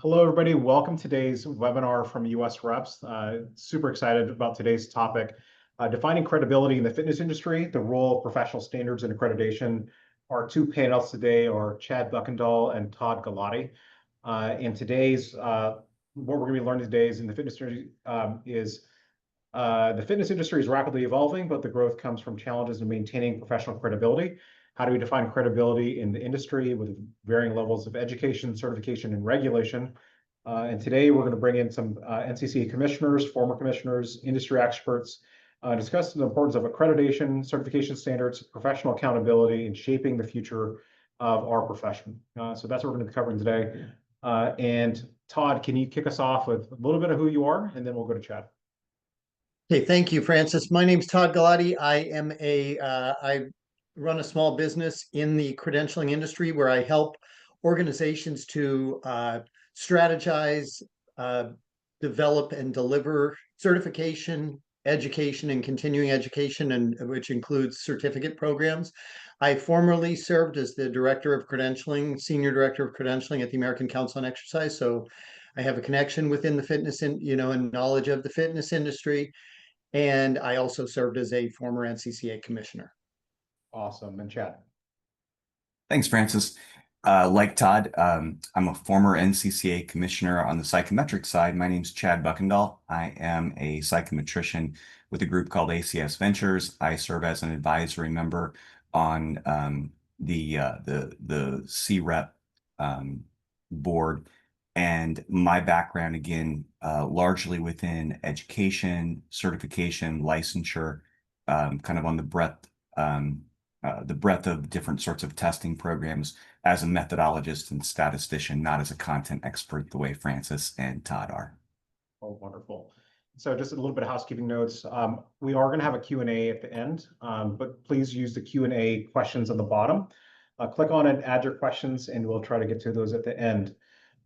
Hello, everybody. Welcome to today's webinar from US Reps. Super excited about today's topic, defining credibility in the fitness industry, the role of professional standards and accreditation. Our two panelists today are Chad Buckendahl and Todd Galati. And today's, what we're going to be learning today is in the fitness industry the fitness industry is rapidly evolving, but the growth comes from challenges in maintaining professional credibility. How do we define credibility in the industry with varying levels of education, certification, and regulation? And today we're going to bring in some NCCA commissioners, former commissioners, industry experts, discuss the importance of accreditation, certification standards, professional accountability, and shaping the future of our profession. So that's what we're going to be covering today. And Todd, can you kick us off with a little bit of who you are, and then we'll go to Chad. Okay, thank you, Francis. My name's Todd Galati. I run a small business in the credentialing industry where I help organizations to strategize, develop, and deliver certification, education, and continuing education, and which includes certificate programs. I formerly served as the director of credentialing, senior director of credentialing at the American Council on Exercise. So I have a connection within the fitness and knowledge of the fitness industry. And I also served as a former NCCA commissioner. Awesome. And Chad. Thanks, Francis. Like Todd, I'm a former NCCA commissioner on the psychometric side. My name's Chad Buckendahl. I am a psychometrician with a group called ACS Ventures. I serve as an advisory member on the CREP board. And my background, again, largely within education, certification, licensure, kind of on the breadth of different sorts of testing programs as a methodologist and statistician, not as a content expert the way Francis and Todd are. Oh, wonderful. So just a little bit of housekeeping notes. We are going to have a Q&A at the end, but please use the Q&A questions on the bottom. Click on it, add your questions, and we'll try to get to those at the end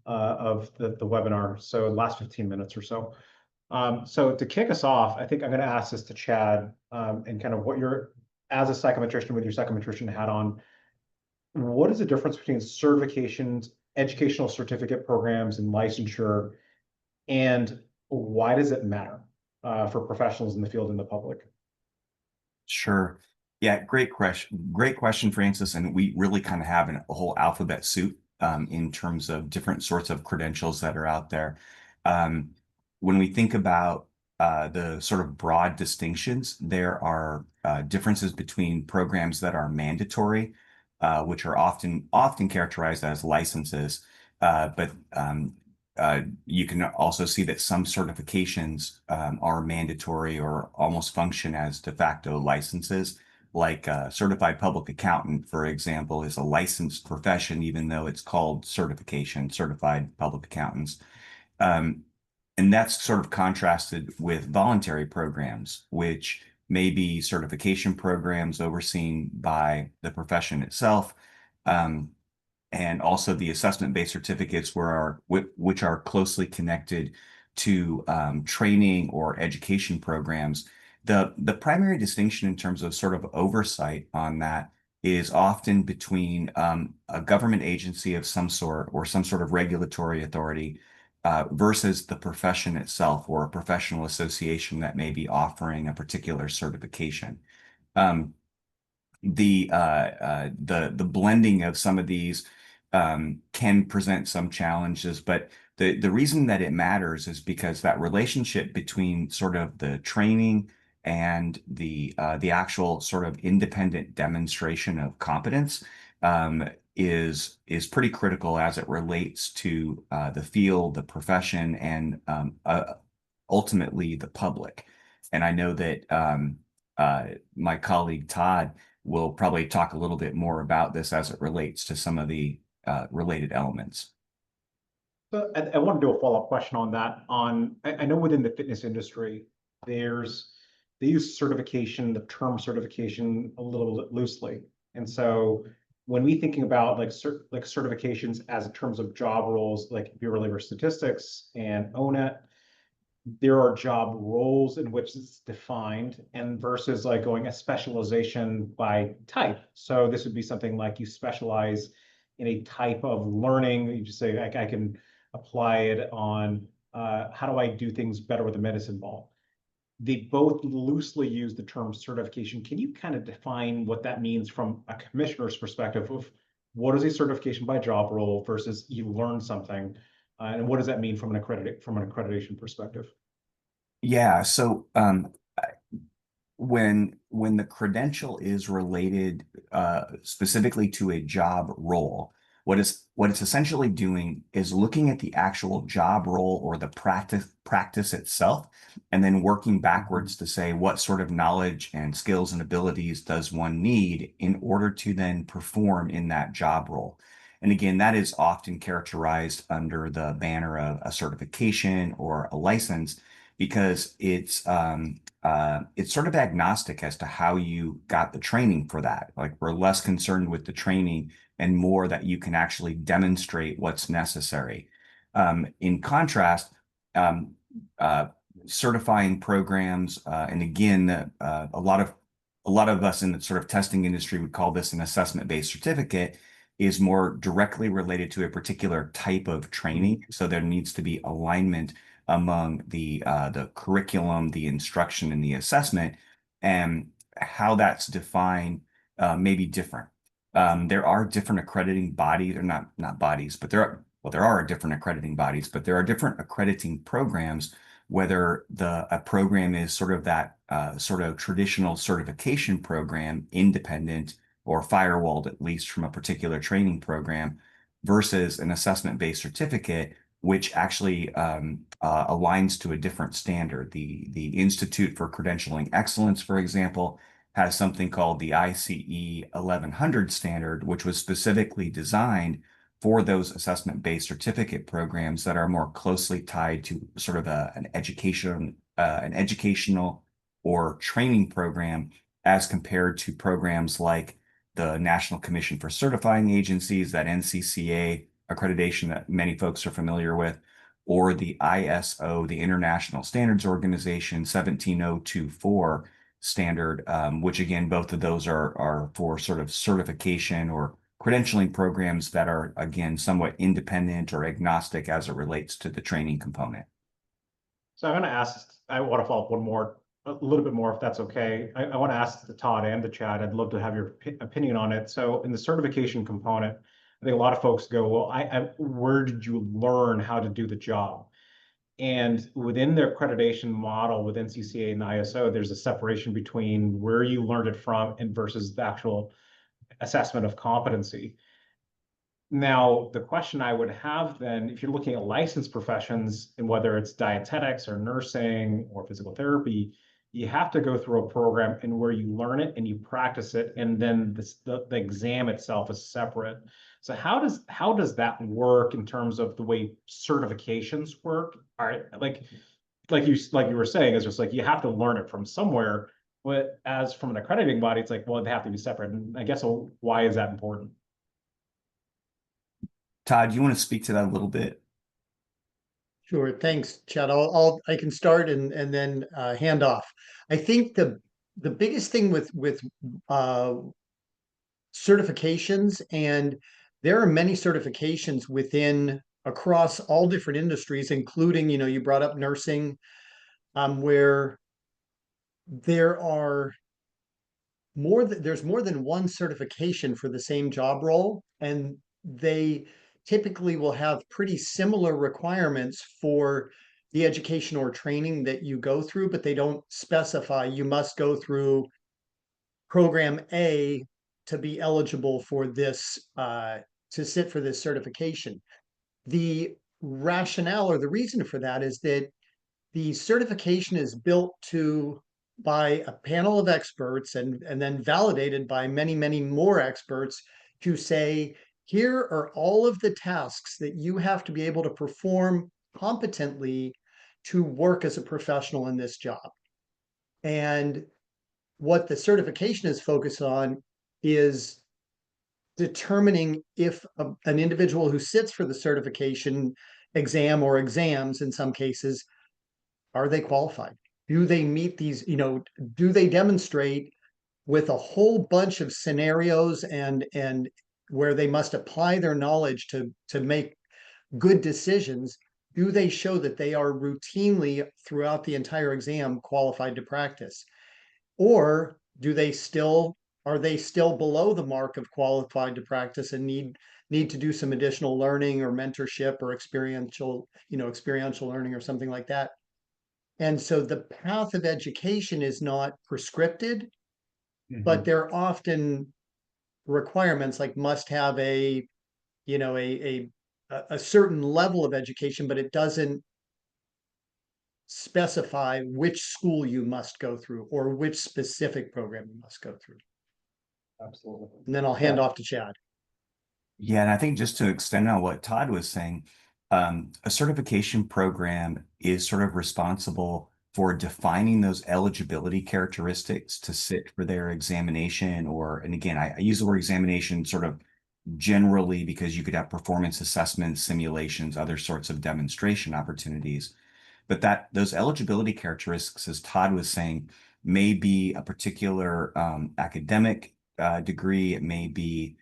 of the webinar, so last 15 minutes or so. So to kick us off, I think I'm going to ask this to Chad, and kind of what you're, as a psychometrician with your psychometrician hat on, what is the difference between certifications, educational certificate programs, and licensure, and why does it matter for professionals in the field and the public? Sure. Yeah, great question, Francis. And we really kind of have a whole alphabet soup in terms of different sorts of credentials that are out there. When we think about the sort of broad distinctions, there are differences between programs that are mandatory, which are often characterized as licenses, but you can also see that some certifications are mandatory or almost function as de facto licenses. Like certified public accountant, for example, is a licensed profession, even though it's called certification, certified public accountants. And that's sort of contrasted with voluntary programs, which may be certification programs overseen by the profession itself, and also the assessment-based certificates which are closely connected to training or education programs. The primary distinction in terms of sort of oversight on that is often between a government agency of some sort or some sort of regulatory authority versus the profession itself or a professional association that may be offering a particular certification. The blending of some of these can present some challenges, but the reason that it matters is because that relationship between sort of the training and the actual sort of independent demonstration of competence is pretty critical as it relates to the field, the profession, and ultimately the public. And I know that my colleague Todd will probably talk a little bit more about this as it relates to some of the related elements. So I want to do a follow-up question on that. I know within the fitness industry, they use certification, the term certification, a little bit loosely. And so when we thinking about like certifications as in terms of job roles, like Bureau of Labor Statistics and ONET, there are job roles in which it's defined, and versus like going a specialization by type. So this would be something like you specialize in a type of learning. You just say, I can apply it on how do I do things better with the medicine ball. They both loosely use the term certification. Can you kind of define what that means from a commissioner's perspective of what is a certification by job role versus you learn something, and what does that mean from an accreditation perspective? Yeah, so when the credential is related specifically to a job role, what it's essentially doing is looking at the actual job role or the practice itself, and then working backwards to say what sort of knowledge and skills and abilities does one need in order to then perform in that job role. And again, that is often characterized under the banner of a certification or a license because it's sort of agnostic as to how you got the training for that. Like we're less concerned with the training and more that you can actually demonstrate what's necessary. In contrast, um, uh, certifying programs, and again, a lot of us in the sort of testing industry would call this an assessment-based certificate, is more directly related to a particular type of training. So there needs to be alignment among the curriculum, the instruction, and the assessment, and how that's defined may be different. There are different accrediting bodies, or not bodies, but there are different accrediting bodies, but there are different accrediting programs. Whether a program is sort of that sort of traditional certification program, independent or firewalled at least from a particular training program, versus an assessment-based certificate, which actually aligns to a different standard. The Institute for Credentialing Excellence, for example, has something called the ICE 1100 standard, which was specifically designed for those assessment-based certificate programs that are more closely tied to sort of an educational or training program, as compared to programs like the National Commission for Certifying Agencies, that NCCA accreditation that many folks are familiar with, or the ISO, the International Standards Organization 17024 standard, which again, both of those are for sort of certification or credentialing programs that are, again, somewhat independent or agnostic as it relates to the training component. So I'm going to ask, I want to follow up a little bit more, if that's okay. I want to ask the Todd and the Chad, I'd love to have your opinion on it. So in the certification component, I think a lot of folks go, well, where did you learn how to do the job? And within their accreditation model with NCCA and ISO, there's a separation between where you learned it from and versus the actual assessment of competency. Now, the question I would have then, if you're looking at licensed professions, and whether it's dietetics or nursing or physical therapy, you have to go through a program and where you learn it and you practice it, and then the exam itself is separate. So how does that work in terms of the way certifications work? All right, like you were saying, it's just like you have to learn it from somewhere. But as from an accrediting body, it's like, well, they have to be separate. And I guess, well, why is that important? Todd, you want to speak to that a little bit? Sure, thanks, Chad. I can start and then hand off. I think the biggest thing with uh, certifications, and there are many certifications within across all different industries, including, you brought up nursing, where there are there's more than one certification for the same job role, and they typically will have pretty similar requirements for the education or training that you go through, but they don't specify you must go through program A to be eligible for this, to sit for this certification. The rationale or the reason for that is that the certification is built by a panel of experts and then validated by many, many more experts to say, here are all of the tasks that you have to be able to perform competently to work as a professional in this job. And what the certification is focused on is determining if an individual who sits for the certification exam or exams in some cases, are they qualified? Do they meet these, do they demonstrate with a whole bunch of scenarios and where they must apply their knowledge to make good decisions, do they show that they are routinely throughout the entire exam qualified to practice? Or are they still below the mark of qualified to practice and need to do some additional learning or mentorship or experiential learning or something like that? And so the path of education is not prescripted, but there are often requirements like must have you know, a certain level of education, but it doesn't specify which school you must go through or which specific program you must go through. Absolutely. And then I'll hand off to Chad. Yeah, and I think just to extend on what Todd was saying, a certification program is sort of responsible for defining those eligibility characteristics to sit for their examination, and again, I use the word examination sort of generally because you could have performance assessments, simulations, other sorts of demonstration opportunities. But that those eligibility characteristics, as Todd was saying, may be a particular academic degree. It may be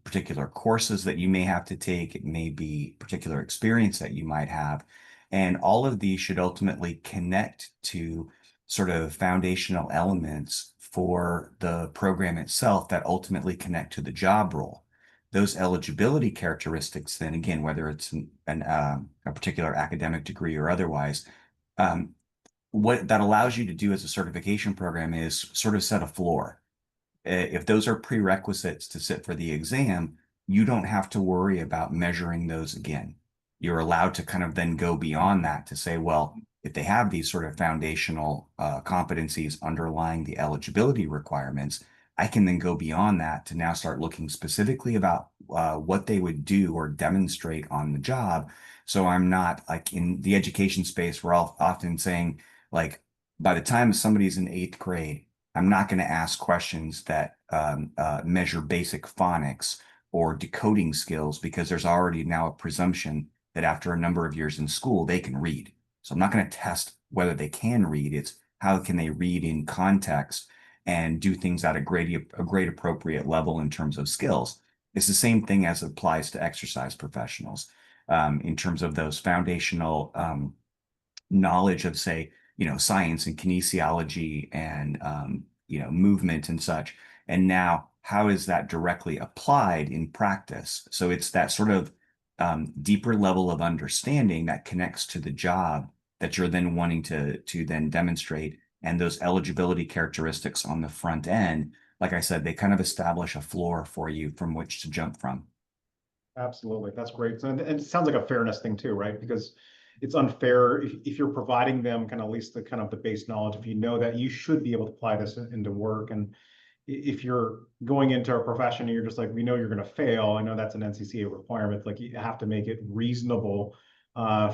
particular courses that you may have to take. It may be particular experience that you might have. And all of these should ultimately connect to sort of foundational elements for the program itself that ultimately connect to the job role. Those eligibility characteristics, then again, whether it's a particular academic degree or otherwise, um, what that allows you to do as a certification program is sort of set a floor. If those are prerequisites to sit for the exam, you don't have to worry about measuring those again. You're allowed to kind of then go beyond that to say, well, if they have these sort of foundational competencies underlying the eligibility requirements, I can then go beyond that to now start looking specifically about what they would do or demonstrate on the job. So I'm not like in the education space, we're all often saying, like, by the time somebody's in eighth grade, I'm not going to ask questions that measure basic phonics or decoding skills because there's already now a presumption that after a number of years in school, they can read. So I'm not going to test whether they can read. It's how can they read in context and do things at a great appropriate level in terms of skills. It's the same thing as it applies to exercise professionals in terms of those foundational knowledge of, say, science and kinesiology and, movement and such. And now, how is that directly applied in practice? So it's that sort of deeper level of understanding that connects to the job that you're then wanting to then demonstrate. And those eligibility characteristics on the front end, like I said, they kind of establish a floor for you from which to jump from. Absolutely. That's great. And it sounds like a fairness thing too, right? Because it's unfair if you're providing them kind of at least the kind of the base knowledge, if you know that you should be able to apply this into work. And if you're going into a profession and you're just like, we know you're going to fail. I know that's an NCCA requirement. Like you have to make it reasonable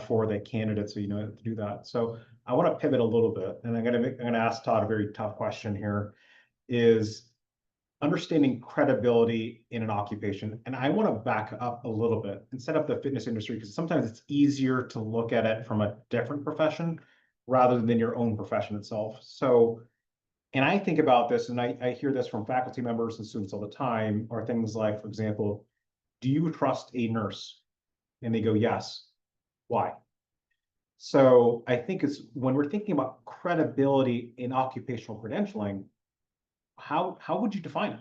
for the candidate, so you know to do that. So I want to pivot a little bit, and I'm going to ask Todd a very tough question here. Is understanding credibility in an occupation. And I want to back up a little bit and set up the fitness industry because sometimes it's easier to look at it from a different profession rather than your own profession itself. So, and I think about this, and I hear this from faculty members and students all the time, are things like, for example, do you trust a nurse? And they go, yes. Why? So I think it's when we're thinking about credibility in occupational credentialing, how would you define it?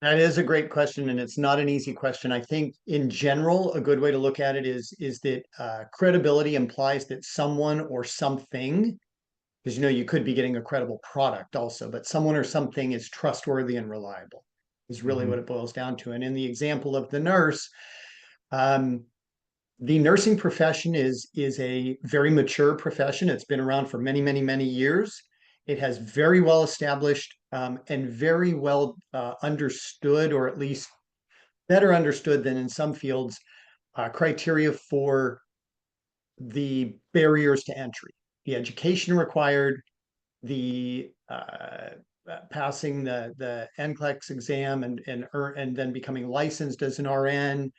That is a great question, and it's not an easy question. I think in general, a good way to look at it is that credibility implies that someone or something, because you could be getting a credible product also, but someone or something is trustworthy and reliable, is really what it boils down to. And in the example of the nurse, the nursing profession is a very mature profession. It's been around for many, many, many years. It has very well established and very well understood, or at least better understood than in some fields, criteria for the barriers to entry, the education required, the passing the NCLEX exam and then becoming licensed as an RN.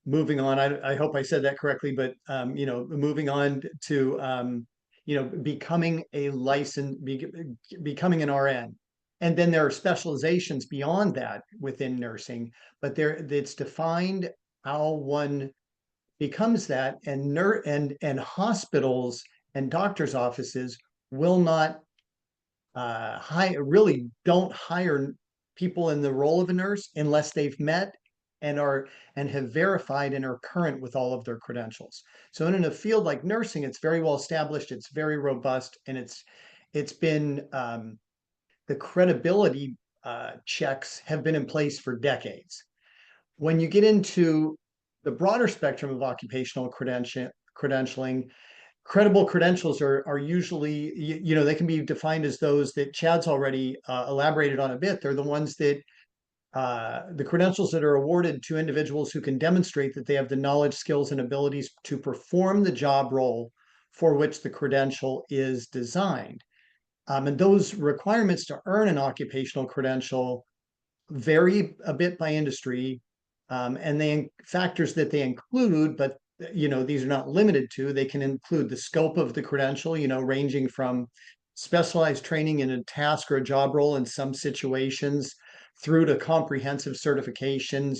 Moving on, I hope I said that correctly, but moving on to becoming a becoming an RN, And then there are specializations beyond that within nursing, but it's defined how one becomes that, and hospitals and doctors' offices will not really don't hire people in the role of a nurse unless they've met and have verified and are current with all of their credentials. So in a field like nursing, it's very well established, it's very robust, and it's been the credibility checks have been in place for decades. When you get into the broader spectrum of occupational credentialing, credible credentials are usually, they can be defined as those that Chad's already elaborated on a bit. They're the ones that the credentials that are awarded to individuals who can demonstrate that they have the knowledge, skills, and abilities to perform the job role for which the credential is designed. And those requirements to earn an occupational credential vary a bit by industry, and factors that they include, but these are not limited to. They can include the scope of the credential, ranging from specialized training in a task or a job role in some situations, through to comprehensive certifications,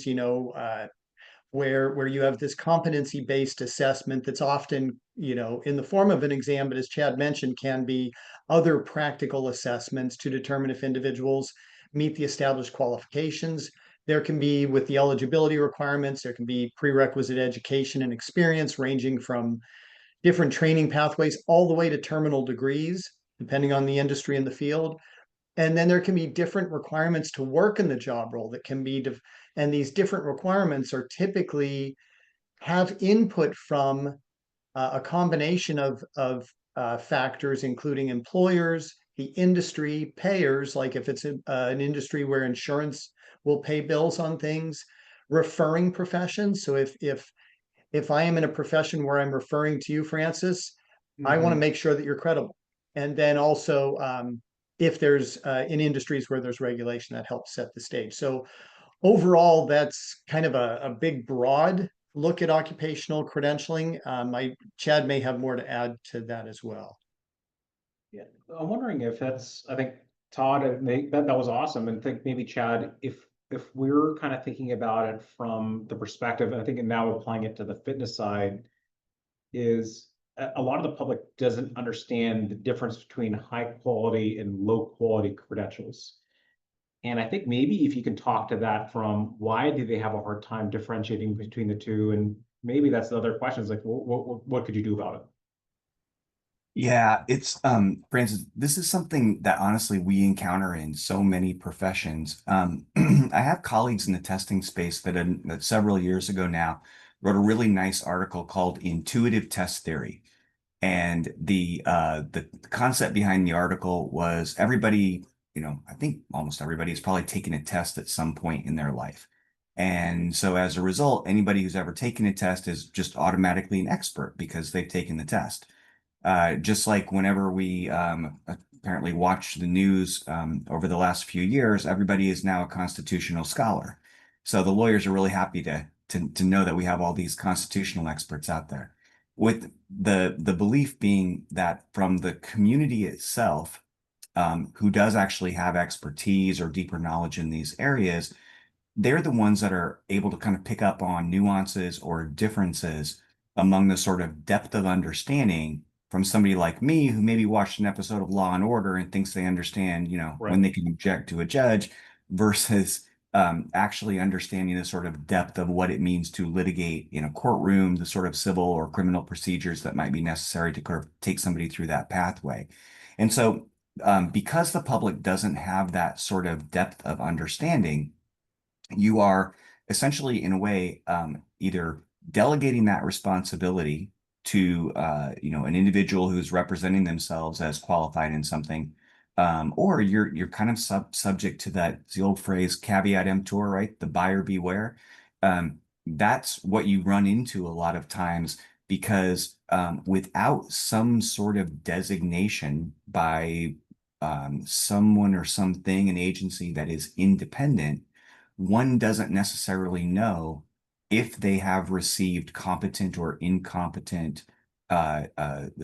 where you have this competency-based assessment that's often, in the form of an exam, but as Chad mentioned, can be other practical assessments to determine if individuals meet the established qualifications. There can be, with the eligibility requirements, there can be prerequisite education and experience ranging from different training pathways all the way to terminal degrees, depending on the industry and the field. And then there can be different requirements to work in the job role that can be, and these different requirements are typically have input from a combination of factors, including employers, the industry, payers, like if it's an industry where insurance will pay bills on things, referring professions. So if I am in a profession where I'm referring to you, Francis, I want to make sure that you're credible. And then also, if there's in industries where there's regulation, that helps set the stage. So overall, that's kind of a big, broad look at occupational credentialing. Chad may have more to add to that as well. Yeah, I'm wondering if I think Todd, that was awesome, and think maybe Chad, if we're kind of thinking about it from the perspective, and I think now applying it to the fitness side, is a lot of the public doesn't understand the difference between high quality and low quality credentials. And I think maybe if you can talk to that from why do they have a hard time differentiating between the two, and maybe that's the other questions like what could you do about it? Yeah, it's Francis, this is something that honestly we encounter in so many professions. I have colleagues in the testing space that several years ago now wrote a really nice article called Intuitive Test Theory. And the concept behind the article was everybody, I think almost everybody has probably taken a test at some point in their life. And so as a result, anybody who's ever taken a test is just automatically an expert because they've taken the test. Just like whenever we apparently watch the news over the last few years, everybody is now a constitutional scholar. So the lawyers are really happy to know that we have all these constitutional experts out there. With the belief being that from the community itself, who does actually have expertise or deeper knowledge in these areas, they're the ones that are able to kind of pick up on nuances or differences among the sort of depth of understanding from somebody like me who maybe watched an episode of Law and Order and thinks they understand, when they can object to a judge, versus actually understanding the sort of depth of what it means to litigate in a courtroom, the sort of civil or criminal procedures that might be necessary to kind of take somebody through that pathway. And so because the public doesn't have that sort of depth of understanding, you are essentially, in a way, either delegating that responsibility to an individual who's representing themselves as qualified in something, or you're kind of subject to the old phrase caveat emptor, right? The buyer beware. That's what you run into a lot of times because without some sort of designation by someone or something, an agency that is independent, one doesn't necessarily know if they have received competent or incompetent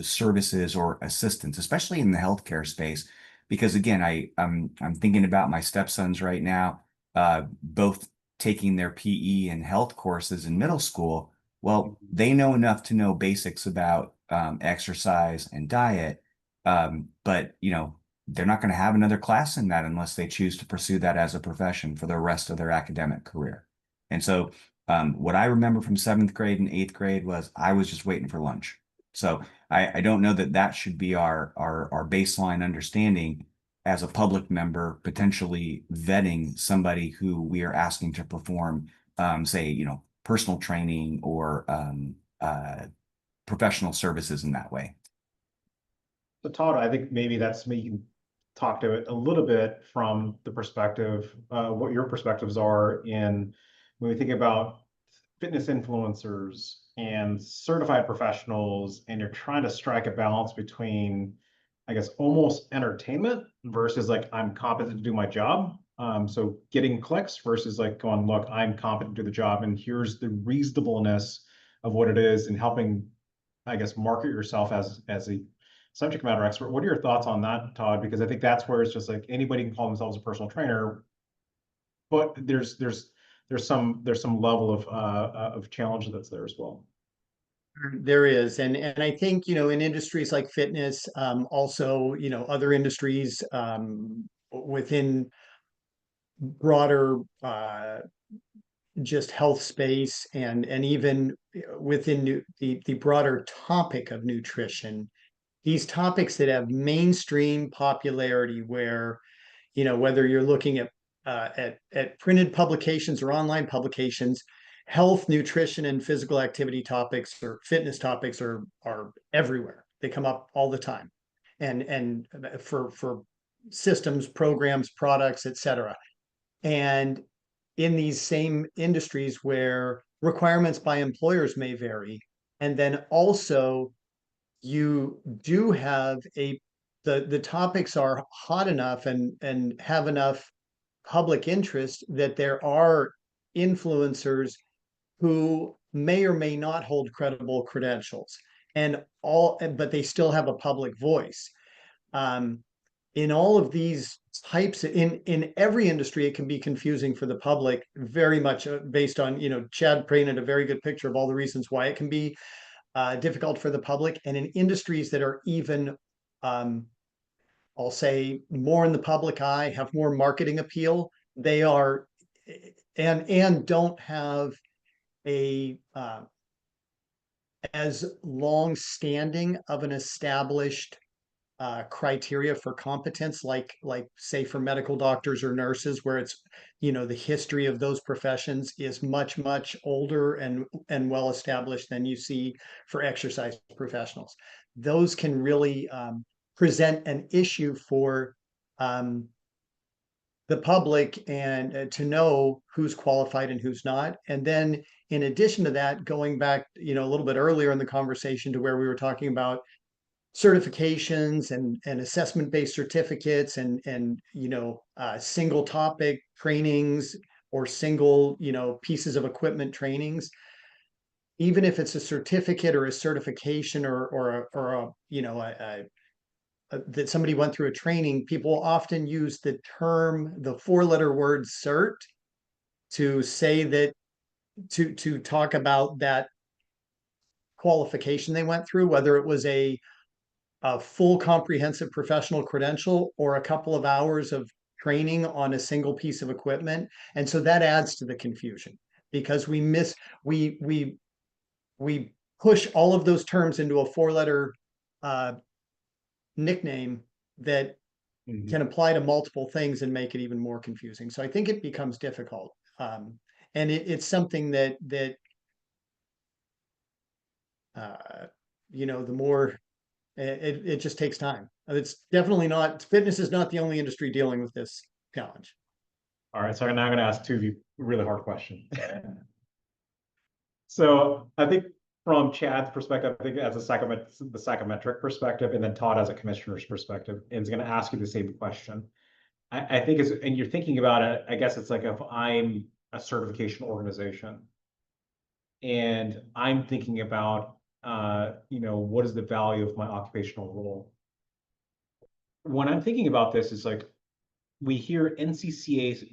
services or assistance, especially in the healthcare space, because again, I'm thinking about my stepsons right now, both taking their PE and health courses in middle school. Well, they know enough to know basics about exercise and diet, but they're not going to have another class in that unless they choose to pursue that as a profession for the rest of their academic career. And so, what I remember from seventh grade and eighth grade was I was just waiting for lunch. So I don't know that that should be our baseline understanding as a public member, potentially vetting somebody who we are asking to perform, say, personal training or professional services in that way. So Todd, I think maybe that's me. You can talk to it a little bit from the perspective, what your perspectives are in when we think about fitness influencers and certified professionals, and you're trying to strike a balance between, I guess, almost entertainment versus like I'm competent to do my job. So getting clicks versus like going, look, I'm competent to do the job, and here's the reasonableness of what it is, and helping, I guess, market yourself as a subject matter expert. What are your thoughts on that, Todd? Because I think that's where it's just like anybody can call themselves a personal trainer, but there's some level of challenge that's there as well. There is, and I think in industries like fitness, also other industries within broader just health space, and even within the broader topic of nutrition, these topics that have mainstream popularity, where whether you're looking at printed publications or online publications, health, nutrition, and physical activity topics or fitness topics are everywhere. They come up all the time, and for systems, programs, products, etc. And in these same industries where requirements by employers may vary, and then also you do have the topics are hot enough and have enough public interest that there are influencers who may or may not hold credible credentials, but they still have a public voice. In all of these types, in every industry, it can be confusing for the public, very much based on, Chad painted a very good picture of all the reasons why it can be difficult for the public. And in industries that are even, I'll say, more in the public eye, have more marketing appeal, they are, and don't have a as long standing of an established criteria for competence, like say for medical doctors or nurses, where it's the history of those professions is much older and well established than you see for exercise professionals. Those can really present an issue for the public, and to know who's qualified and who's not. And then in addition to that, going back a little bit earlier in the conversation to where we were talking about certifications and assessment-based certificates, and single topic trainings or single pieces of equipment trainings, even if it's a certificate or a certification or that somebody went through a training, people often use the four-letter word cert to say that, to talk about that qualification they went through, whether it was a full comprehensive professional credential or a couple of hours of training on a single piece of equipment. And so that adds to the confusion, because we push all of those terms into a four-letter nickname that can apply to multiple things and make it even more confusing. So I think it becomes difficult. And it's something that the more it just takes time. It's definitely not, fitness is not the only industry dealing with this challenge. All right, so I'm now going to ask two of you a really hard question. So I think from Chad's perspective, I think as the psychometric perspective, and then Todd as a commissioner's perspective, is going to ask you the same question. I think and you're thinking about it, I guess it's like, if I'm a certification organization and I'm thinking about, what is the value of my occupational role? when I'm thinking about this, is like, we hear NCCA's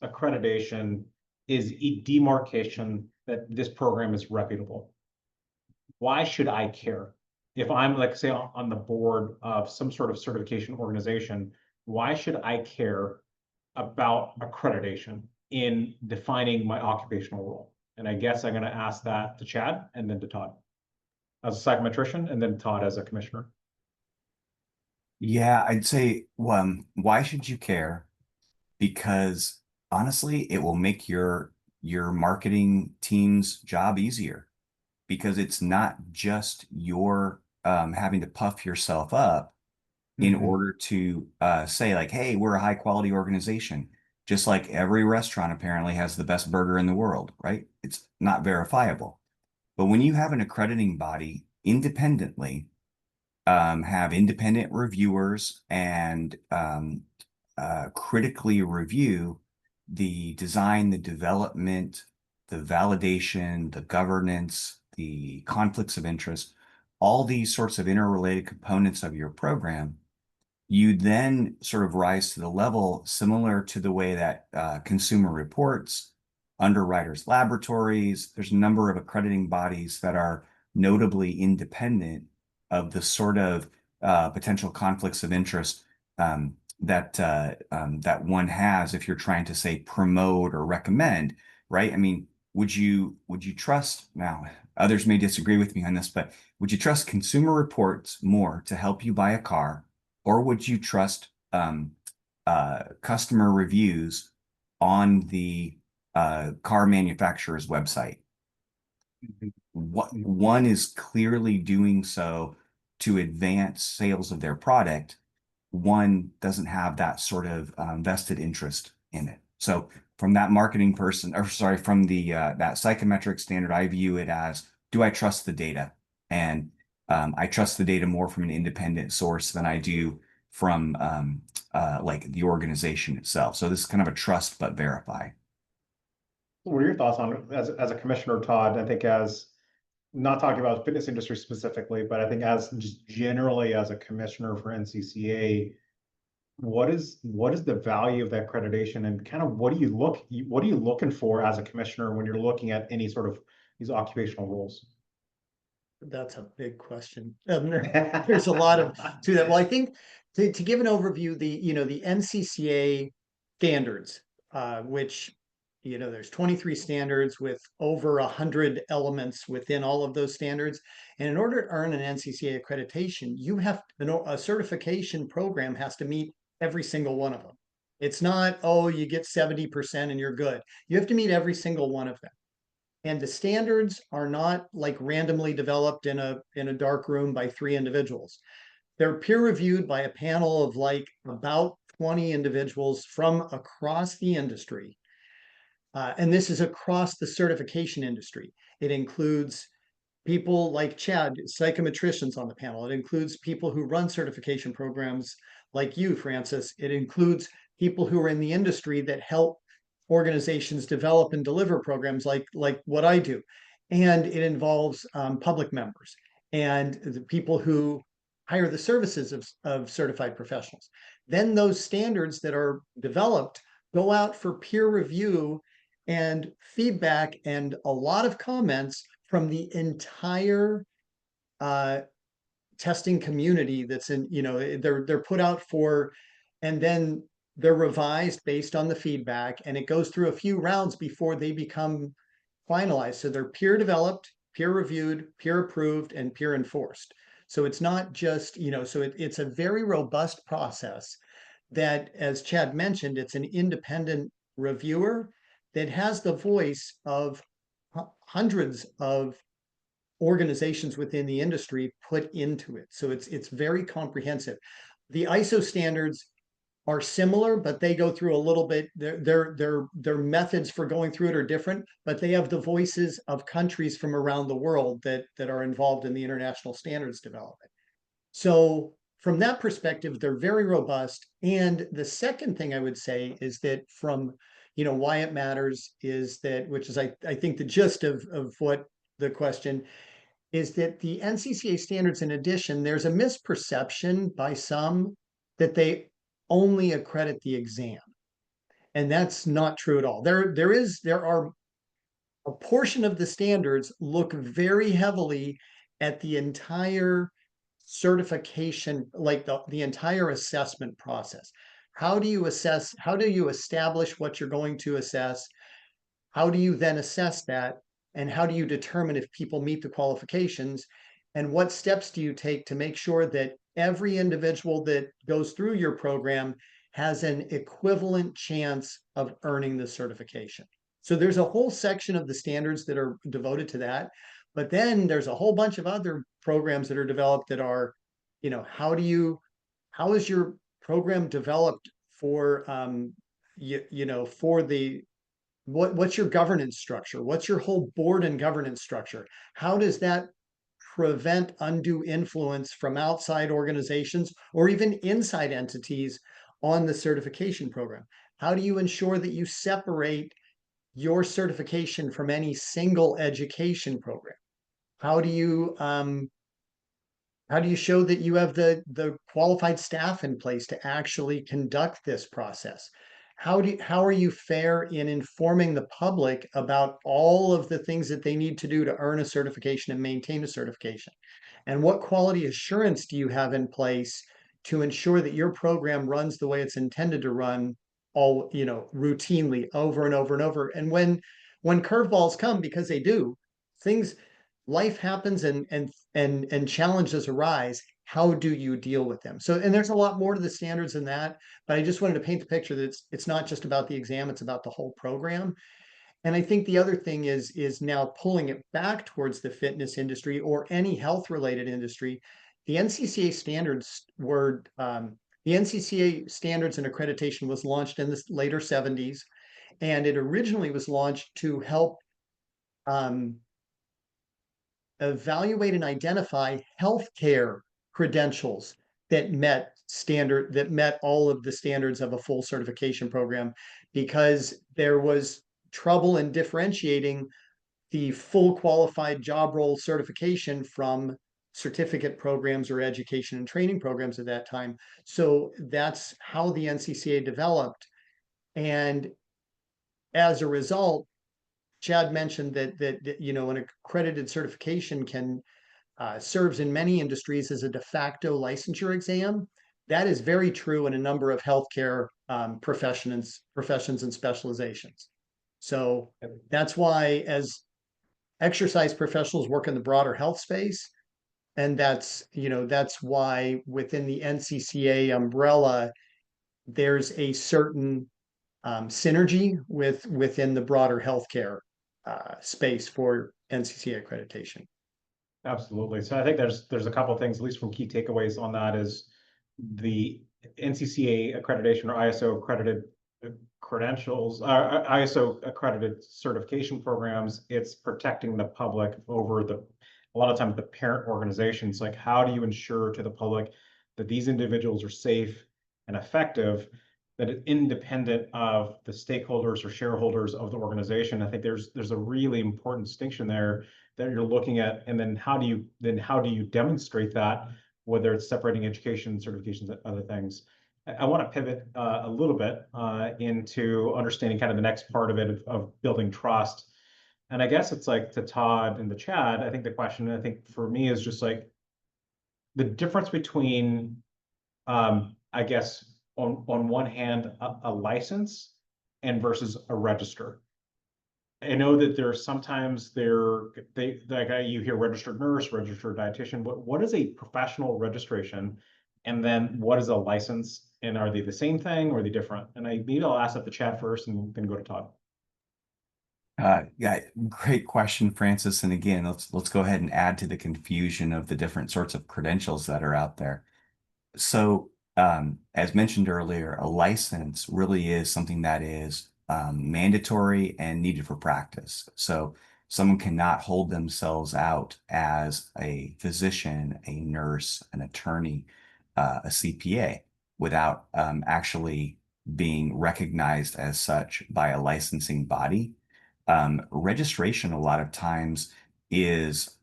accreditation is a demarcation that this program is reputable. Why should I care? If I'm, like, say, on the board of some sort of certification organization, why should I care about accreditation in defining my occupational role? And I guess I'm going to ask that to Chad and then to Todd as a psychometrician, and then Todd as a commissioner. Yeah, I'd say, why should you care? Because honestly, it will make your marketing team's job easier, because it's not just your having to puff yourself up in order to say like, hey, we're a high quality organization. Just like every restaurant apparently has the best burger in the world, right? It's not verifiable. But when you have an accrediting body independently, have independent reviewers and critically review the design, the development, the validation, the governance, the conflicts of interest, all these sorts of interrelated components of your program, you then sort of rise to the level similar to the way that Consumer Reports, Underwriters Laboratories, there's a number of accrediting bodies that are notably independent of the sort of potential conflicts of interest that one has if you're trying to, say, promote or recommend, right? I mean, would you trust, now others may disagree with me on this, but would you trust Consumer Reports more to help you buy a car, or would you trust customer reviews on the car manufacturer's website? One is clearly doing so to advance sales of their product. One doesn't have that sort of vested interest in it. So from that marketing person, or sorry, from the that psychometric standard, I view it as, do I trust the data? And I trust the data more from an independent source than I do from like the organization itself. So this is kind of a trust but verify. What are your thoughts on it as a commissioner, Todd? I think, as not talking about fitness industry specifically, but I think as just generally as a commissioner for NCCA, what is the value of that accreditation, and kind of what are you looking for as a commissioner when you're looking at any sort of these occupational roles? That's a big question. There's a lot of to that. Well, I think to give an overview, the NCCA standards, which there's 23 standards with over 100 elements within all of those standards. And in order to earn an NCCA accreditation, a certification program has to meet every single one of them. It's not, oh, you get 70% and you're good. You have to meet every single one of them. And the standards are not like randomly developed in a dark room by 3 individuals. They're peer reviewed by a panel of like about 20 individuals from across the industry. And this is across the certification industry. It includes people like Chad, psychometricians on the panel. It includes people who run certification programs like you, Francis. It includes people who are in the industry that help organizations develop and deliver programs like what I do. And it involves public members and the people who hire the services of certified professionals. Then those standards that are developed go out for peer review and feedback and a lot of comments from the entire testing community that's in, they're put out for, and then they're revised based on the feedback, and it goes through a few rounds before they become finalized. So they're peer developed, peer reviewed, peer approved, and peer enforced. So it's not just, it's a very robust process that, as Chad mentioned, it's an independent reviewer that has the voice of hundreds of organizations within the industry put into it. So it's very comprehensive. The ISO standards are similar, but they go through a little bit. Their methods for going through it are different, but they have the voices of countries from around the world that are involved in the international standards development. So from that perspective, they're very robust. And the second thing I would say is that from why it matters is that, which is I think the gist of what the question is that the NCCA standards, in addition, there's a misperception by some that they only accredit the exam. And that's not true at all. There are a portion of the standards look very heavily at the entire certification, like the entire assessment process. How do you assess? How do you establish what you're going to assess? How do you then assess that? And how do you determine if people meet the qualifications? And what steps do you take to make sure that every individual that goes through your program has an equivalent chance of earning the certification? So there's a whole section of the standards that are devoted to that. But then there's a whole bunch of other programs that are developed that are, how is your program developed for, for the what's your governance structure? What's your whole board and governance structure? How does that prevent undue influence from outside organizations or even inside entities on the certification program? How do you ensure that you separate your certification from any single education program? How do you show that you have the qualified staff in place to actually conduct this process? How are you fair in informing the public about all of the things that they need to do to earn a certification and maintain a certification? And what quality assurance do you have in place to ensure that your program runs the way it's intended to run, all, routinely, over and over and over? And when curveballs come, because they do, things, life happens, and challenges arise. How do you deal with them? So, and there's a lot more to the standards than that, but I just wanted to paint the picture that it's not just about the exam, it's about the whole program. And I think the other thing is now pulling it back towards the fitness industry or any health related industry. The NCCA standards were the NCCA standards and accreditation was launched in the later 70s, and it originally was launched to help evaluate and identify healthcare credentials that met all of the standards of a full certification program, because there was trouble in differentiating the full qualified job role certification from certificate programs or education and training programs at that time. So that's how the NCCA developed. And as a result, Chad mentioned that an accredited certification can serves in many industries as a de facto licensure exam. That is very true in a number of healthcare professions and specializations. So that's why, as exercise professionals work in the broader health space, and that's why within the NCCA umbrella, there's a certain synergy within the broader healthcare space for NCCA accreditation. Absolutely. So I think there's a couple of things, at least from key takeaways on that, is the NCCA accreditation or ISO accredited credentials, ISO accredited certification programs. It's protecting the public over a lot of times the parent organizations. Like, how do you ensure to the public that these individuals are safe and effective, that it's independent of the stakeholders or shareholders of the organization? I think there's a really important distinction there that you're looking at, and then how do you demonstrate that, whether it's separating education, certifications, and other things. I want to pivot a little bit into understanding kind of the next part of it of building trust. And I guess it's like, to Todd and to Chad, I think the question, I think for me, is just like the difference between, I guess, on one hand, a license and versus a register. I know that there's sometimes you hear registered nurse, registered dietitian. What is a professional registration? And then what is a license? And are they the same thing or are they different? And maybe I'll ask that the chat first and then go to Todd. Yeah, great question, Francis. And again, let's go ahead and add to the confusion of the different sorts of credentials that are out there. So, as mentioned earlier, a license really is something that is mandatory and needed for practice. So someone cannot hold themselves out as a physician, a nurse, an attorney, a CPA without actually being recognized as such by a licensing body. Registration a lot of times is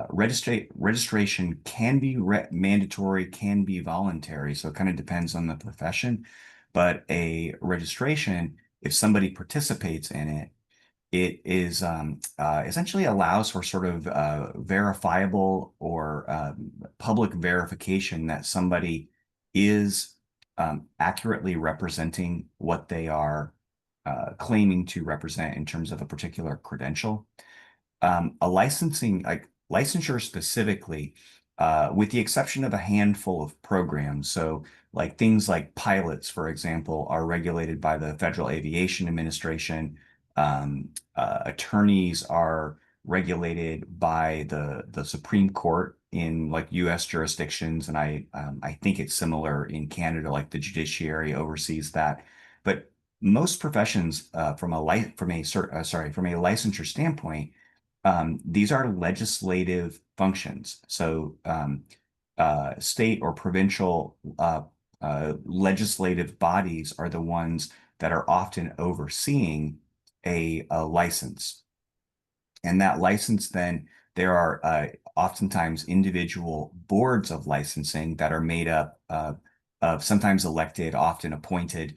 registration can be mandatory, can be voluntary. So it kind of depends on the profession. But a registration, if somebody participates in it, it is essentially allows for sort of verifiable or public verification that somebody is accurately representing what they are claiming to represent in terms of a particular credential. A licensing, like licensure specifically, with the exception of a handful of programs. So like things like pilots, for example, are regulated by the Federal Aviation Administration. Attorneys are regulated by the Supreme Court in like U.S. jurisdictions, and I think it's similar in Canada, like the judiciary oversees that. But most professions, from a licensure standpoint, these are legislative functions. So state or provincial legislative bodies are the ones that are often overseeing a license. And that license, then there are oftentimes individual boards of licensing that are made up of sometimes elected, often appointed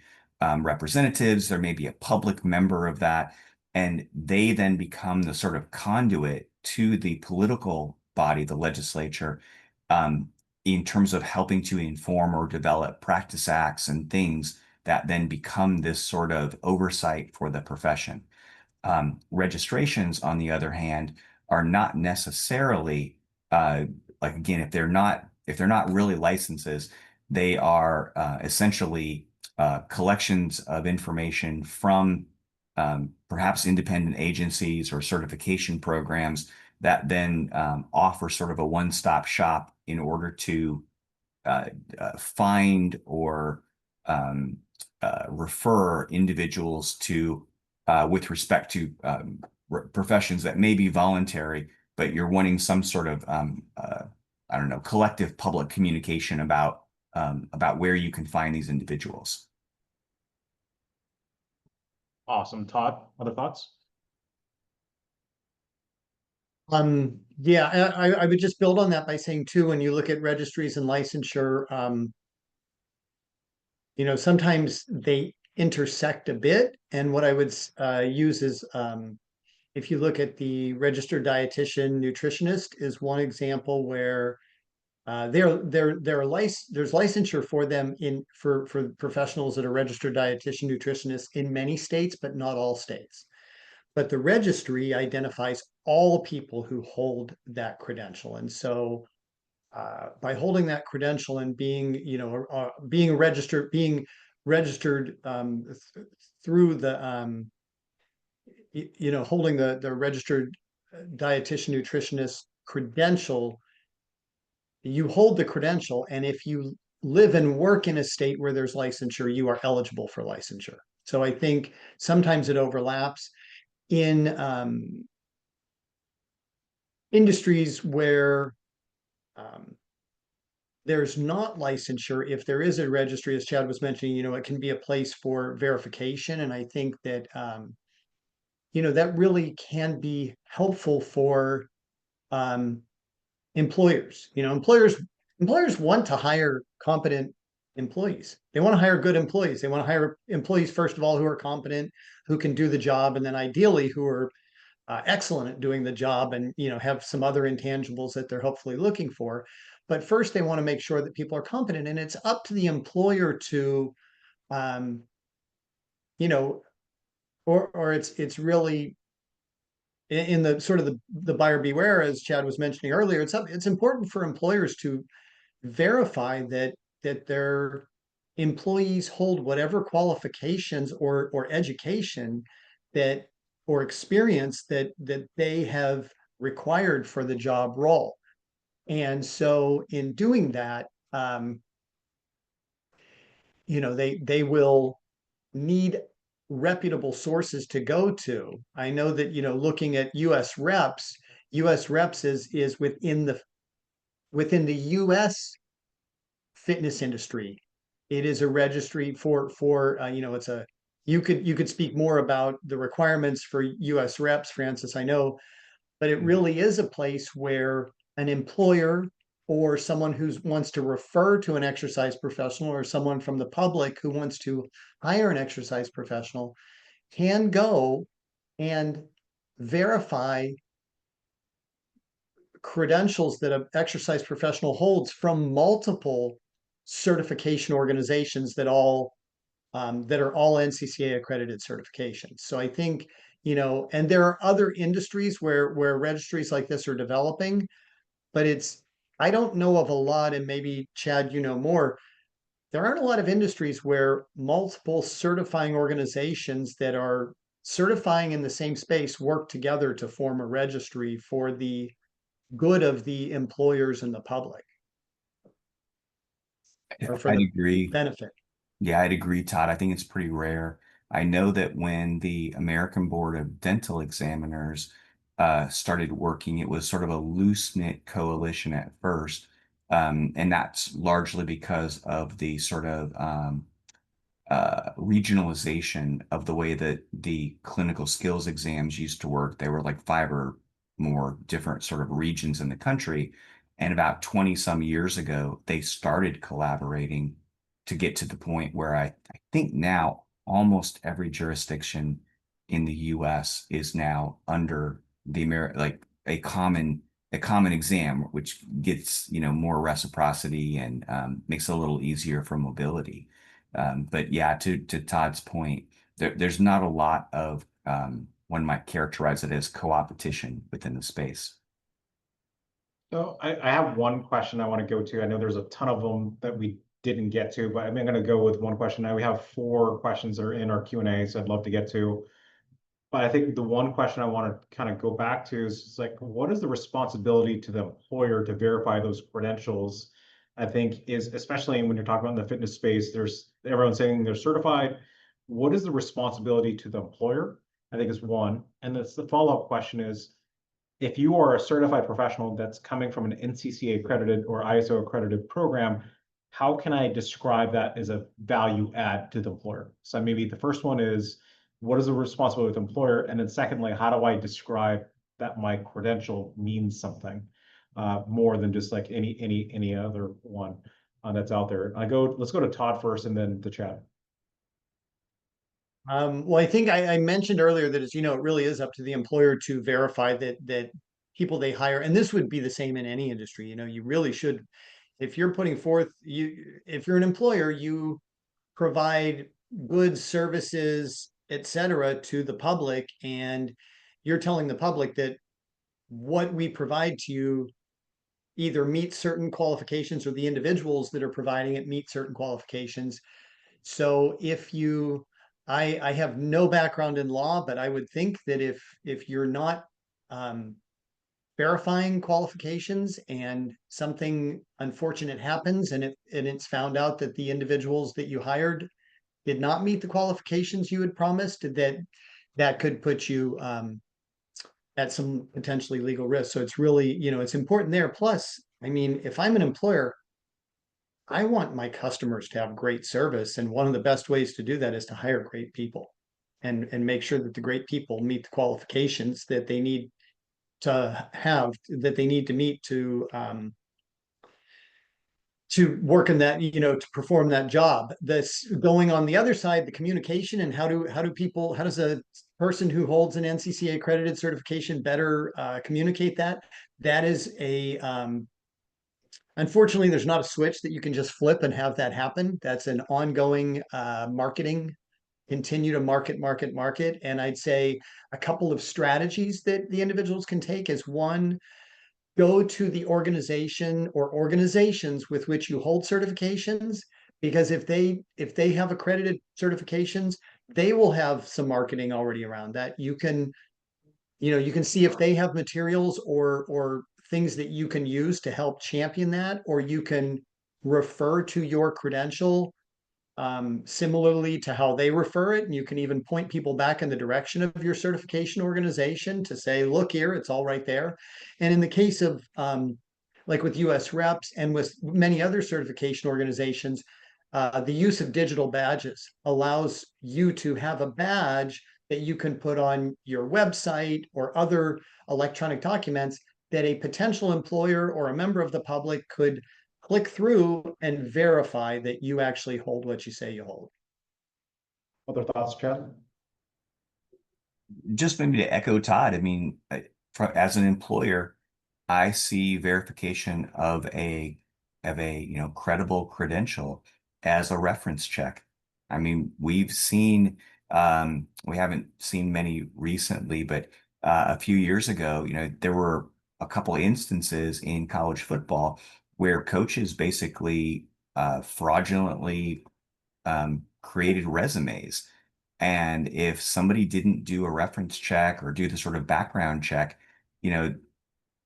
representatives. There may be a public member of that, and they then become the sort of conduit to the political body, the legislature, in terms of helping to inform or develop practice acts and things that then become this sort of oversight for the profession. Registrations, on the other hand, are not necessarily like, again, if they're not really licenses, they are essentially collections of information from perhaps independent agencies or certification programs that then offer sort of a one-stop shop in order to find or refer individuals to with respect to professions that may be voluntary, but you're wanting some sort of I don't know, collective public communication about where you can find these individuals. Awesome. Todd, other thoughts? Yeah, I would just build on that by saying too, when you look at registries and licensure, sometimes they intersect a bit. And what I would use is, if you look at the registered dietitian nutritionist is one example where there's licensure for them for professionals that are registered dietitian nutritionists in many states, but not all states. But the registry identifies all people who hold that credential. And so by holding that credential and being registered through the holding the registered dietitian nutritionist credential, you hold the credential, and if you live and work in a state where there's licensure, you are eligible for licensure. So I think sometimes it overlaps in industries where there's not licensure. If there is a registry, as Chad was mentioning, it can be a place for verification. And I think that, that really can be helpful for employers. Employers want to hire competent employees. They want to hire good employees. They want to hire employees, first of all, who are competent, who can do the job, and then ideally who are excellent at doing the job and have some other intangibles that they're hopefully looking for. But first, they want to make sure that people are competent, and it's up to the employer to, or it's really in the sort of the buyer beware, as Chad was mentioning earlier. It's important for employers to verify that their employees hold whatever qualifications or education that or experience that they have required for the job role. And so in doing that, they will need reputable sources to go to. I know that, looking at US reps is within the US fitness industry. It is a registry for you could speak more about the requirements for US reps, Francis. I know but it really is a place where an employer or someone who wants to refer to an exercise professional, or someone from the public who wants to hire an exercise professional, can go and verify credentials that an exercise professional holds from multiple certification organizations that are all NCCA accredited certifications. So I think, and there are other industries where registries like this are developing, but I don't know of a lot, and maybe Chad, you know more. There aren't a lot of industries where multiple certifying organizations that are certifying in the same space work together to form a registry for the good of the employers and the public, or for I'd the agree. benefit. Yeah, I'd agree, Todd. I think it's pretty rare. I know that when the American Board of Dental Examiners started working, it was sort of a loose-knit coalition at first. And that's largely because of the sort of regionalization of the way that the clinical skills exams used to work. They were like 5 or more different sort of regions in the country. And about 20 some years ago, they started collaborating to get to the point where I think now almost every jurisdiction in the US is now under the like a common exam, which gets, more reciprocity and makes it a little easier for mobility. But yeah, to Todd's point, there's not a lot of one might characterize it as co-opetition within the space. So I have one question I want to go to. I know there's a ton of them that we didn't get to, but I'm going to go with one question. Now we have 4 questions that are in our Q&A, so I'd love to get to. But I think the one question I want to kind of go back to is like, what is the responsibility to the employer to verify those credentials? I think is, especially when you're talking about in the fitness space, there's everyone saying they're certified. What is the responsibility to the employer? I think is one. And that's the follow-up question is, if you are a certified professional that's coming from an NCCA accredited or ISO accredited program, how can I describe that as a value add to the employer? So maybe the first one is, what is the responsibility of the employer? And then secondly, how do I describe that my credential means something more than just like any other one that's out there? Let's go to Todd first and then to Chad. Well, I think I mentioned earlier that it really is up to the employer to verify that people they hire, and this would be the same in any industry. You really should, if you're putting forth, if you're an employer, you provide goods, services, etc., to the public, and you're telling the public that what we provide to you either meets certain qualifications, or the individuals that are providing it meet certain qualifications. So I have no background in law, but I would think that if you're not verifying qualifications and something unfortunate happens, and it's found out that the individuals that you hired did not meet the qualifications you had promised, that could put you at some potentially legal risk. So it's really, it's important there. Plus, I mean, if I'm an employer, I want my customers to have great service, and one of the best ways to do that is to hire great people and make sure that the great people meet the qualifications that they need to meet to work in that, to perform that job. This going on the other side, the communication, and how does a person who holds an NCCA accredited certification better communicate that? That is unfortunately, there's not a switch that you can just flip and have that happen. That's an ongoing marketing, continue to market. And I'd say a couple of strategies that the individuals can take is, one, go to the organization or organizations with which you hold certifications, because if they have accredited certifications, they will have some marketing already around that. You can see if they have materials or things that you can use to help champion that, or you can refer to your credential similarly to how they refer it. And you can even point people back in the direction of your certification organization to say, look here, it's all right there. And in the case of like with US reps and with many other certification organizations, the use of digital badges allows you to have a badge that you can put on your website or other electronic documents that a potential employer or a member of the public could click through and verify that you actually hold what you say you hold. Other thoughts, Chad? Just maybe to echo Todd, I mean, as an employer, I see verification of a credible credential as a reference check. I mean, we haven't seen many recently, but a few years ago, there were a couple instances in college football where coaches basically fraudulently created resumes. And if somebody didn't do a reference check or do the sort of background check, you know,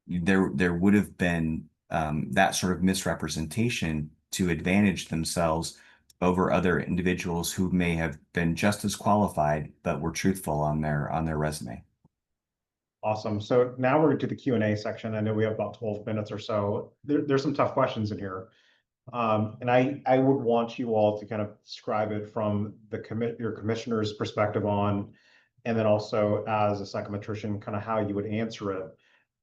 there would have been that sort of misrepresentation to advantage themselves over other individuals who may have been just as qualified but were truthful on their resume. Awesome. So now we're to the Q&A section. I know we have about 12 minutes or so. There's some tough questions in here. And I would want you all to kind of describe it from your commissioner's perspective on, and then also as a psychometrician, kind of how you would answer it.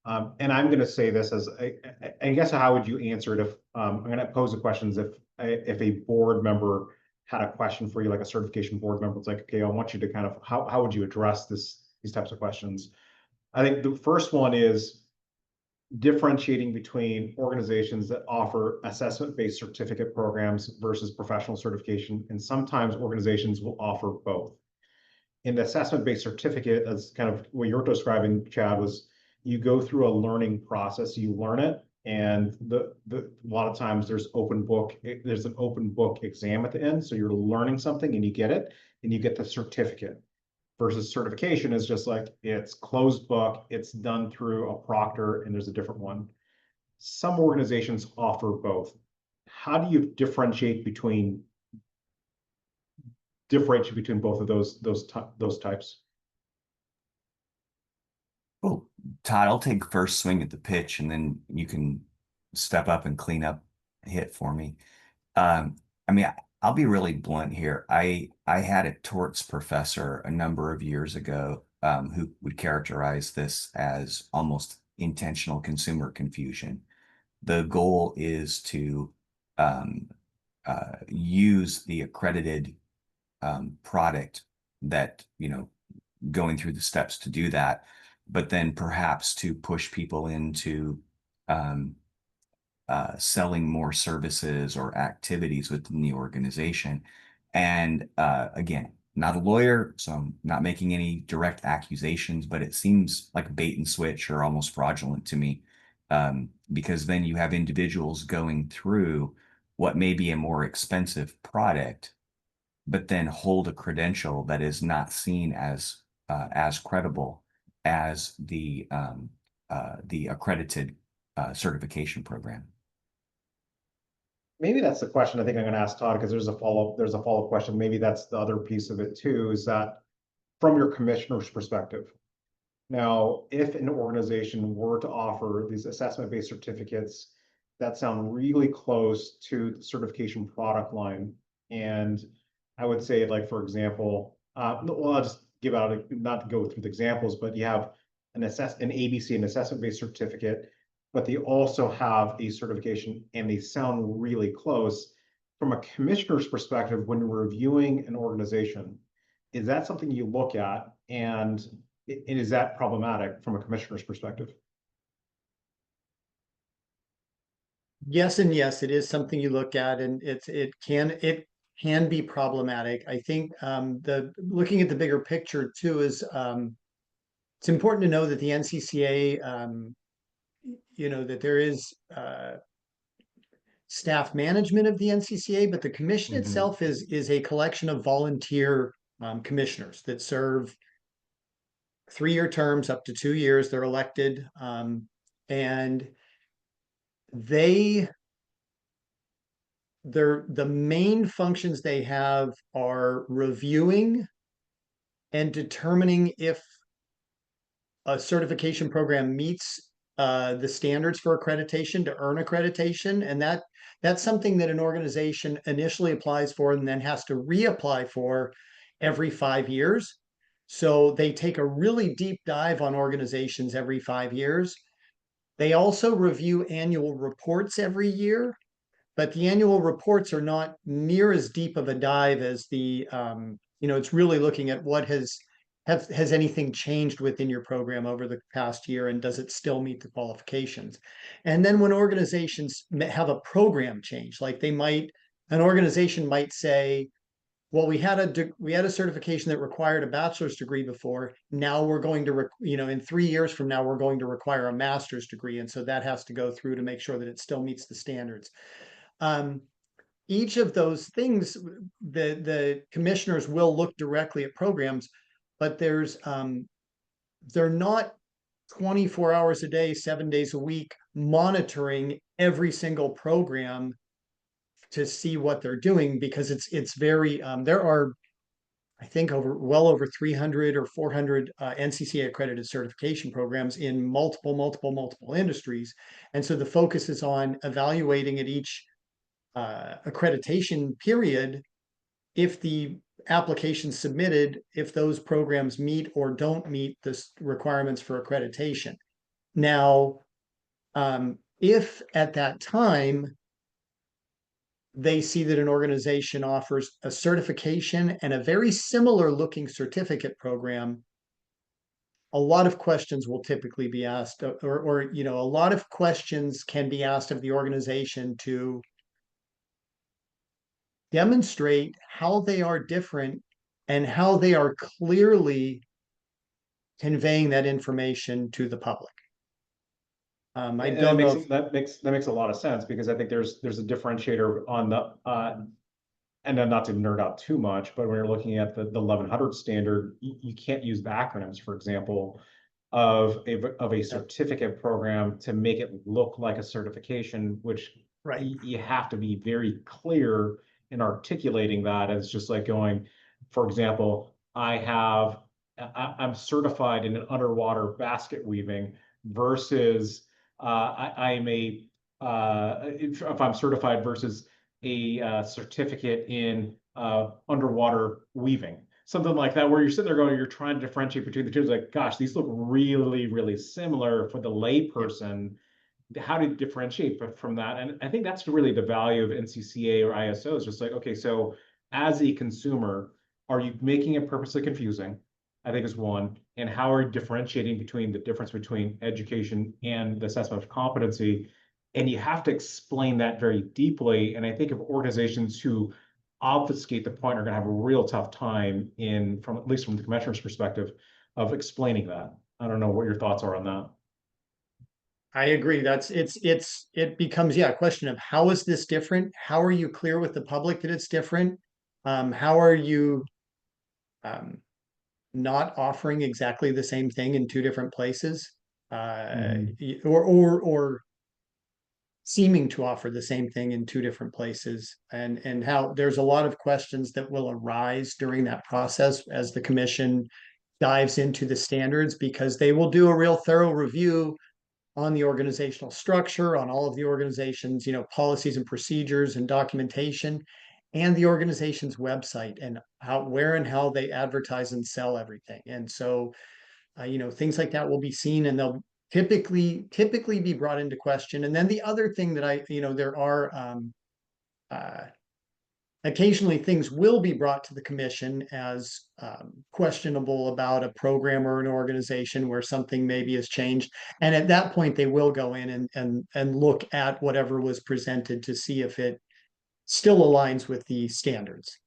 And I'm going to say this as, I guess, how would you answer it if, I'm going to pose the questions if a board member had a question for you, like a certification board member, it's like, okay, I want you to kind of, how would you address these types of questions? I think the first one is differentiating between organizations that offer assessment-based certificate programs versus professional certification. And sometimes organizations will offer both. In the assessment-based certificate, as kind of what you're describing, Chad, was you go through a learning process, you learn it, and a lot of times there's an open book exam at the end. So you're learning something and you get it, and you get the certificate. Versus certification is just like, it's closed book, it's done through a proctor, and there's a different one. Some organizations offer both. How do you differentiate between both of those types? Well, Todd, I'll take first swing at the pitch, and then you can step up and clean up a hit for me. I mean, I'll be really blunt here. I had a torts professor a number of years ago who would characterize this as almost intentional consumer confusion. The goal is to use the accredited product that, going through the steps to do that, but then perhaps to push people into selling more services or activities within the organization. And again, not a lawyer, so I'm not making any direct accusations, but it seems like bait and switch or almost fraudulent to me, because then you have individuals going through what may be a more expensive product, but then hold a credential that is not seen as credible as the accredited certification program. Maybe that's the question I think I'm going to ask Todd, because there's a follow-up question. Maybe that's the other piece of it too, is that from your commissioner's perspective. Now, if an organization were to offer these assessment-based certificates that sound really close to the certification product line, and I would say, like, for example, well, I'll just give out, not to go through the examples, but you have an ABC, an assessment-based certificate, but they also have a certification and they sound really close. From a commissioner's perspective, when you're reviewing an organization, is that something you look at, and is that problematic from a commissioner's perspective? Yes, and yes, it is something you look at, and it can be problematic. I think looking at the bigger picture too is it's important to know that the NCCA, that there is staff management of the NCCA, but the commission itself is a collection of volunteer commissioners that serve 3-year terms up to 2 years. They're elected, and the main functions they have are reviewing and determining if a certification program meets the standards for accreditation to earn accreditation. And that's something that an organization initially applies for and then has to reapply for every 5 years. So they take a really deep dive on organizations every 5 years. They also review annual reports every year, but the annual reports are not near as deep of a dive as it's really looking at what has anything changed within your program over the past year, and does it still meet the qualifications? And then when organizations have a program change, like an organization might say, well, we had a certification that required a bachelor's degree before. Now we're going to, in 3 years from now, we're going to require a master's degree. And so that has to go through to make sure that it still meets the standards. Um, each of those things, the commissioners will look directly at programs, but they're not 24 hours a day, 7 days a week, monitoring every single program to see what they're doing, because it's very there are, I think, well over 300 or 400 NCCA accredited certification programs in multiple industries. And so the focus is on evaluating at each accreditation period if the application submitted, if those programs meet or don't meet the requirements for accreditation. Now, if at that time they see that an organization offers a certification and a very similar looking certificate program, a lot of questions will typically be asked, or a lot of questions can be asked of the organization to demonstrate how they are different and how they are clearly conveying that information to the public. I And don't know. that makes a lot of sense, because I think there's a differentiator on the and then, not to nerd out too much, but when you're looking at the 1100 standard, you can't use the acronyms, for example, of a certificate program to make it look like a certification, which Right. you have to be very clear in articulating that. And it's just like going, for example, I'm certified in an underwater basket weaving versus if I'm certified versus a certificate in underwater weaving, something like that, where you're sitting there going, you're trying to differentiate between the two. It's like, gosh, these look really, really similar for the layperson. How to differentiate from that? And I think that's really the value of NCCA or ISO, is just like, okay, so as a consumer, are you making it purposely confusing? I think is one. And how are you differentiating between the difference between education and the assessment of competency? And you have to explain that very deeply. And I think of organizations who obfuscate the point are going to have a real tough time at least from the commissioner's perspective, of explaining that. I don't know what your thoughts are on that. I agree. It becomes, a question of, how is this different? How are you clear with the public that it's different? How are you not offering exactly the same thing in two different places? Or seeming to offer the same thing in two different places, and how there's a lot of questions that will arise during that process as the commission dives into the standards, because they will do a real thorough review on the organizational structure, on all of the organization's, policies and procedures and documentation, and the organization's website, and where and how they advertise and sell everything. And so, things like that will be seen, and they'll typically be brought into question. And then the other thing that there are occasionally things will be brought to the commission as questionable about a program or an organization where something maybe has changed. And at that point, they will go in and look at whatever was presented to see if it still aligns with the standards.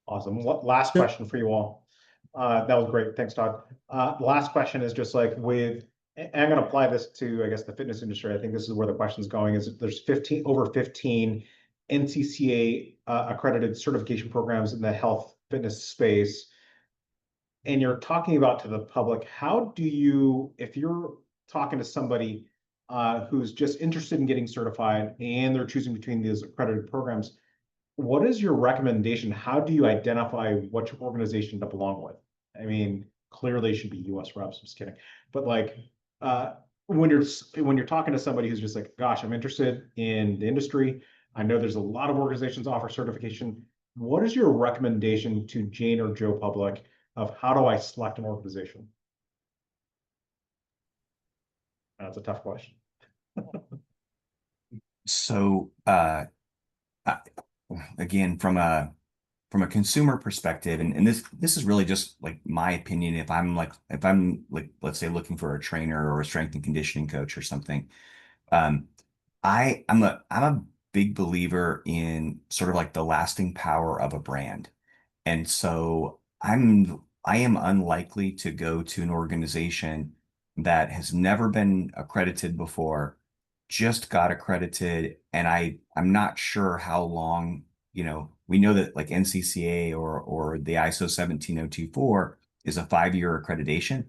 Awesome. Last question for you all. That was great. Thanks, Todd. The last question is just like and I'm going to apply this to, I guess, the fitness industry. I think this is where the question is going, is there's over 15 NCCA accredited certification programs in the health fitness space. And you're talking about to the public, if you're talking to somebody who's just interested in getting certified and they're choosing between these accredited programs, what is your recommendation? How do you identify what your organization to belong with? I mean, clearly it should be US reps, I'm just kidding. But like, when you're talking to somebody who's just like, gosh, I'm interested in the industry, I know there's a lot of organizations offer certification, what is your recommendation to Jane or Joe public of how do I select an organization? That's a tough question. So, again, from a consumer perspective, and this is really just like my opinion. If I'm like let's say looking for a trainer or a strength and conditioning coach or something, um, I'm a big believer in sort of like the lasting power of a brand. And so I am unlikely to go to an organization that has never been accredited before, just got accredited, and I'm not sure how long, we know that like NCCA or the ISO 17024 is a 5-year accreditation.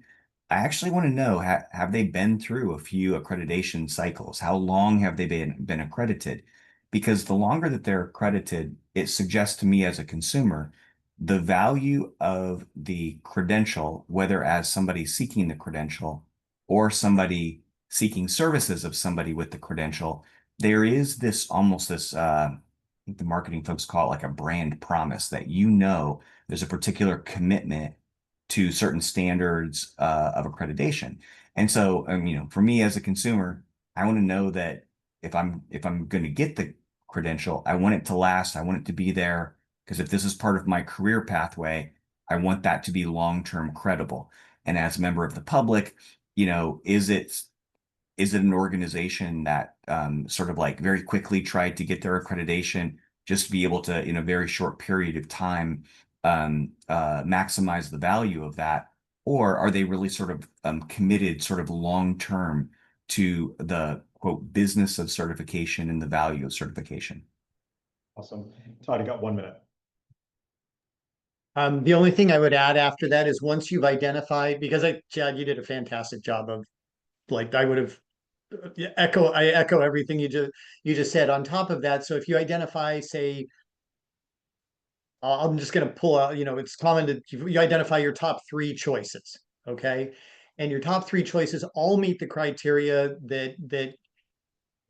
I actually want to know, have they been through a few accreditation cycles? How long have they been accredited? Because the longer that they're accredited, it suggests to me as a consumer the value of the credential, whether as somebody seeking the credential or somebody seeking services of somebody with the credential, there is this almost this, I think the marketing folks call it like a brand promise that there's a particular commitment to certain standards of accreditation. And so, for me as a consumer, I want to know that if I'm going to get the credential, I want it to last. I want it to be there because if this is part of my career pathway, I want that to be long-term credible. And as a member of the public, is it an organization that sort of like very quickly tried to get their accreditation just to be able to, in a very short period of time, maximize the value of that? Or are they really sort of committed sort of long-term to the quote business of certification and the value of certification? Awesome. Todd, you got 1 minute. The only thing I would add after that is once you've identified, because Chad, you did a fantastic job of like, I would have I echo everything you just said. On top of that, so if you identify, say, I'm just going to pull out, it's common to you identify your top 3 choices, okay? And your top 3 choices all meet the criteria that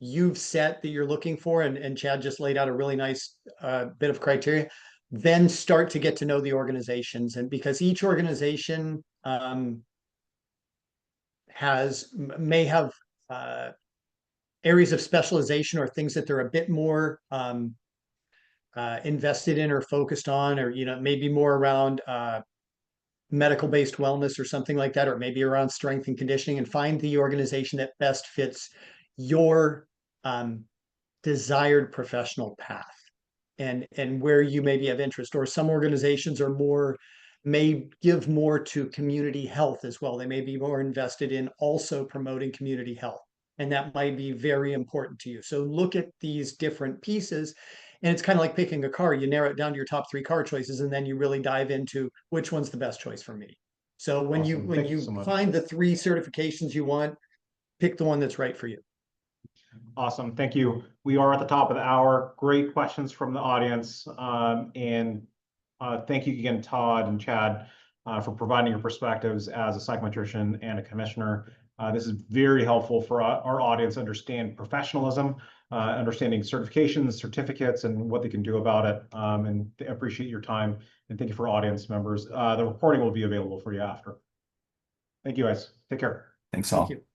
you've set that you're looking for, and Chad just laid out a really nice bit of criteria. Then start to get to know the organizations, and because each organization may have areas of specialization or things that they're a bit more invested in or focused on, or maybe more around medical-based wellness or something like that, or maybe around strength and conditioning, and find the organization that best fits your desired professional path and where you maybe have interest. Or some organizations may give more to community health as well. They may be more invested in also promoting community health, and that might be very important to you. So look at these different pieces, and it's kind of like picking a car. You narrow it down to your top 3 car choices, and then you really dive into which one's the best choice for me. So when Awesome. Thank you so much. find the 3 certifications you want, pick the one that's right for you. Awesome. Thank you. We are at the top of the hour. Great questions from the audience. Thank you again, Todd and Chad, for providing your perspectives as a psychometrician and a commissioner. This is very helpful for our audience to understand professionalism, understanding certifications, certificates, and what they can do about it. And I appreciate your time. And thank you for audience members. The recording will be available for you after. Thank you, guys. Take care. Thanks all. Thank you.